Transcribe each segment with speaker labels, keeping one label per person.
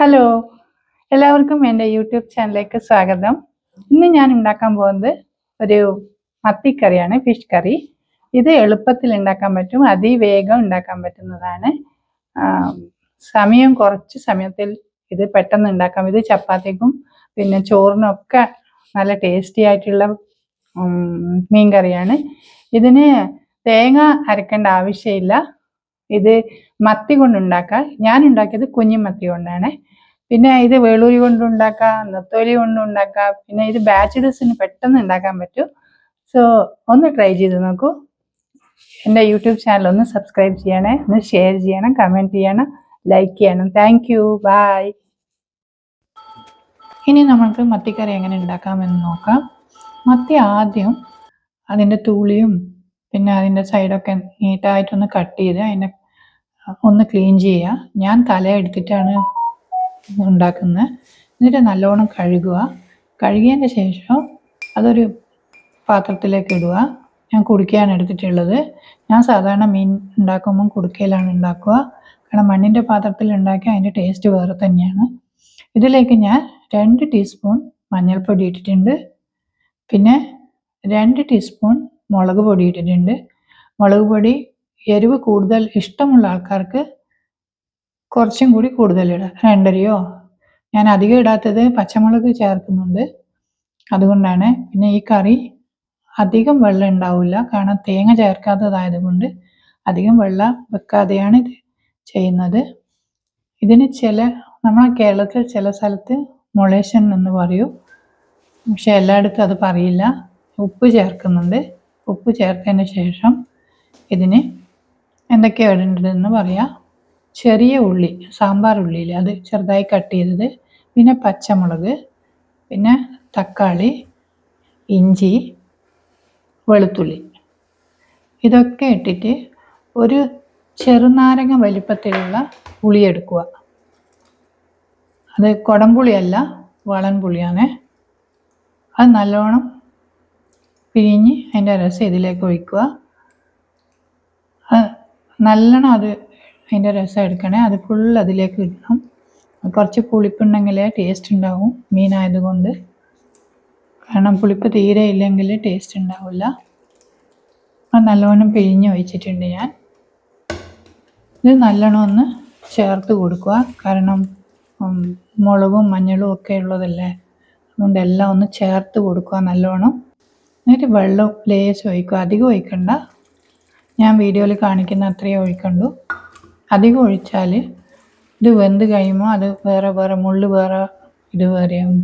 Speaker 1: Hello, എല്ലാവർക്കും എൻ്റെ YouTube ചാനലിലേക്ക് സ്വാഗതം. ഇന്ന് ഞാൻ ഉണ്ടാക്കാൻ പോകുന്നത് ഒരു മത്തിക്കറിയാണ്, ഫിഷ് കറി. ഇത് എളുപ്പത്തിൽ ഉണ്ടാക്കാൻ പറ്റും, അതിവേഗം ഉണ്ടാക്കാൻ പറ്റുന്നതാണ്. കുറച്ച് സമയത്തിൽ ഇത് പെട്ടെന്ന് ഉണ്ടാക്കാം. ഇത് ചപ്പാത്തിക്കും പിന്നെ ചോറിനൊക്കെ നല്ല ടേസ്റ്റി ആയിട്ടുള്ള മീൻ കറിയാണ്. ഇതിന് തേങ്ങ അരക്കേണ്ട ആവശ്യമില്ല. ഇത് മത്തി കൊണ്ടുണ്ടാക്കാം. ഞാൻ ഉണ്ടാക്കിയത് കുഞ്ഞിമത്തി കൊണ്ടാണ്. പിന്നെ ഇത് വേളൂരി കൊണ്ടുണ്ടാക്കാം, നെത്തോലി കൊണ്ടുണ്ടാക്കാം. പിന്നെ ഇത് ബാച്ചിലേഴ്സിന് പെട്ടെന്ന് ഉണ്ടാക്കാൻ പറ്റും. സോ ഒന്ന് ട്രൈ ചെയ്ത് നോക്കൂ. എൻ്റെ യൂട്യൂബ് ചാനൽ ഒന്ന് സബ്സ്ക്രൈബ് ചെയ്യണേ, ഒന്ന് ഷെയർ ചെയ്യണം, കമൻറ്റ് ചെയ്യണം, ലൈക്ക് ചെയ്യണം. Thank you, bye. ഇനി നമുക്ക് മത്തിക്കറി എങ്ങനെ ഉണ്ടാക്കാമെന്ന് നോക്കാം. മത്തി ആദ്യം അതിൻ്റെ തൂളിയും പിന്നെ അതിൻ്റെ സൈഡൊക്കെ നീറ്റായിട്ടൊന്ന് കട്ട് ചെയ്ത് അതിനെ ഒന്ന് ക്ലീൻ ചെയ്യുക. ഞാൻ തല എടുത്തിട്ടാണ് ഉണ്ടാക്കുന്നത്. എന്നിട്ട് നല്ലോണം കഴുകുക. കഴുകിയതിന് ശേഷം അതൊരു പാത്രത്തിലേക്ക് ഇടുക. ഞാൻ കുടുക്കയാണ് എടുത്തിട്ടുള്ളത്. ഞാൻ സാധാരണ മീൻ ഉണ്ടാക്കുമ്പം കുടുക്കയിലാണ് ഉണ്ടാക്കുക. കാരണം മണ്ണിൻ്റെ പാത്രത്തിൽ ഉണ്ടാക്കിയ അതിൻ്റെ ടേസ്റ്റ് വേറെ തന്നെയാണ്. ഇതിലേക്ക് ഞാൻ 2 ടീസ്പൂൺ മഞ്ഞൾപ്പൊടി ഇട്ടിട്ടുണ്ട്. പിന്നെ 2 ടീസ്പൂൺ മുളക് പൊടി ഇട്ടിട്ടുണ്ട്. മുളക് പൊടി എരിവ് കൂടുതൽ ഇഷ്ടമുള്ള ആൾക്കാർക്ക് കുറച്ചും കൂടി കൂടുതൽ ഇടാം, 2.5യോ. ഞാൻ അധികം ഇടാത്തത് പച്ചമുളക് ചേർക്കുന്നുണ്ട്, അതുകൊണ്ടാണ്. പിന്നെ ഈ കറി അധികം വെള്ളം ഉണ്ടാവില്ല, കാരണം തേങ്ങ ചേർക്കാത്തതായത് കൊണ്ട് അധികം വെള്ളം വെക്കാതെയാണ് ഇത് ചെയ്യുന്നത്. ഇതിന് നമ്മളെ കേരളത്തിൽ ചില സ്ഥലത്ത് മൊളേഷൻ എന്ന് പറയും, പക്ഷെ എല്ലായിടത്തും അത് പറയില്ല. ഉപ്പ് ചേർക്കുന്നുണ്ട്. ഉപ്പ് ചേർത്തതിന് ശേഷം ഇതിന് എന്തൊക്കെയാണ് ഇടേണ്ടതെന്ന് പറയാം. ചെറിയ ഉള്ളി, സാമ്പാർ ഉള്ളിയിൽ അത് ചെറുതായി കട്ട് ചെയ്തത്, പിന്നെ പച്ചമുളക്, പിന്നെ തക്കാളി, ഇഞ്ചി, വെളുത്തുള്ളി, ഇതൊക്കെ ഇട്ടിട്ട് ഒരു ചെറുനാരങ്ങ വലിപ്പത്തിലുള്ള പുളി എടുക്കുക. അത് കുടംപുളിയല്ല, വളൻപുളിയാണ്. അത് നല്ലോണം പിഴിഞ്ഞ് അതിൻ്റെ രസം ഇതിലേക്ക് ഒഴിക്കുക. നല്ലോണം അതിൻ്റെ രസം എടുക്കണേ, അത് ഫുൾ അതിലേക്ക് ഇടണം. കുറച്ച് പുളിപ്പുണ്ടെങ്കിലേ ടേസ്റ്റ് ഉണ്ടാവും മീനായതുകൊണ്ട്. കാരണം പുളിപ്പ് തീരെ ഇല്ലെങ്കിൽ ടേസ്റ്റ് ഉണ്ടാവില്ല. അത് നല്ലോണം പിഴിഞ്ഞ് ഒഴിച്ചിട്ടുണ്ട് ഞാൻ. ഇത് നല്ലോണം ഒന്ന് ചേർത്ത് കൊടുക്കുക, കാരണം മുളകും മഞ്ഞളും ഒക്കെ ഉള്ളതല്ലേ, അതുകൊണ്ട് എല്ലാം ഒന്ന് ചേർത്ത് കൊടുക്കുക നല്ലോണം. എന്നിട്ട് വെള്ളം ലേശം ഒഴിക്കുക, അധികം ഒഴിക്കണ്ട. ഞാൻ വീഡിയോയിൽ കാണിക്കുന്ന അത്രയും ഒഴിക്കണ്ടു. അധികം ഒഴിച്ചാൽ ഇത് വെന്ത് കഴിയുമ്പോൾ അത് വേറെ മുള്ള് വേറെ ഇത് വേറെയാവും.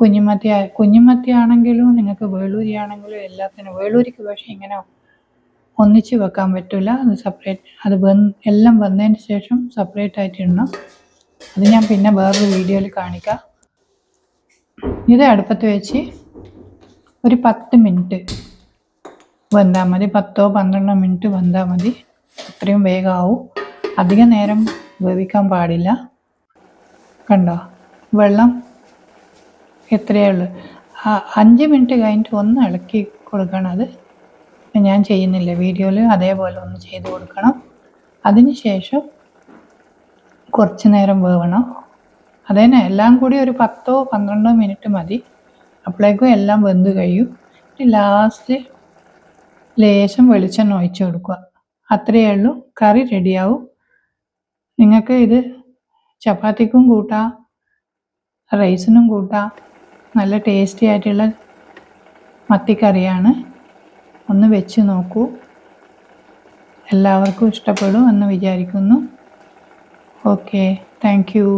Speaker 1: കുഞ്ഞിമത്തി ആണെങ്കിലും നിങ്ങൾക്ക് വേളൂരി ആണെങ്കിലും എല്ലാത്തിനും, വേളൂരിക്ക് പക്ഷേ ഇങ്ങനെ ഒന്നിച്ച് വെക്കാൻ പറ്റില്ല. അത് സെപ്പറേറ്റ്, അത് എല്ലാം വന്നതിന് ശേഷം സെപ്പറേറ്റ് ആയിട്ട് ഇടണം. അത് ഞാൻ പിന്നെ വേറൊരു വീഡിയോയിൽ കാണിക്കാം. ഇത് അടുപ്പത്ത് വെച്ച് ഒരു 10 മിനിറ്റ് വെന്താൽ മതി. 10-12 മിനിറ്റ് വെന്താൽ മതി, അത്രയും വേഗമാവും. അധികം നേരം വേവിക്കാൻ പാടില്ല. കണ്ടോ, വെള്ളം എത്രയേ ഉള്ളൂ. 5 മിനിറ്റ് കഴിഞ്ഞിട്ട് ഒന്ന് ഇളക്കി കൊടുക്കണം. അത് ഞാൻ ചെയ്യുന്നില്ല വീഡിയോയിൽ, അതേപോലെ ഒന്ന് ചെയ്ത് കൊടുക്കണം. അതിന് ശേഷം കുറച്ച് നേരം വേവണം. അതന്നെ, എല്ലാം കൂടി ഒരു 10-12 മിനിറ്റ് മതി. അപ്പോഴേക്കും എല്ലാം വെന്ത് കഴിയും. ലാസ്റ്റ് ലേശം വെളിച്ചെണ്ണ ഒഴിച്ച് കൊടുക്കുക. അത്രയേ ഉള്ളൂ, കറി റെഡിയാവും. നിങ്ങൾക്ക് ഇത് ചപ്പാത്തിക്കും കൂട്ടാം, റൈസിനും കൂട്ടാം. നല്ല ടേസ്റ്റി ആയിട്ടുള്ള മത്തിക്കറിയാണ്. ഒന്ന് വെച്ച് നോക്കൂ, എല്ലാവർക്കും ഇഷ്ടപ്പെടും എന്ന് വിചാരിക്കുന്നു. Okay, thank you.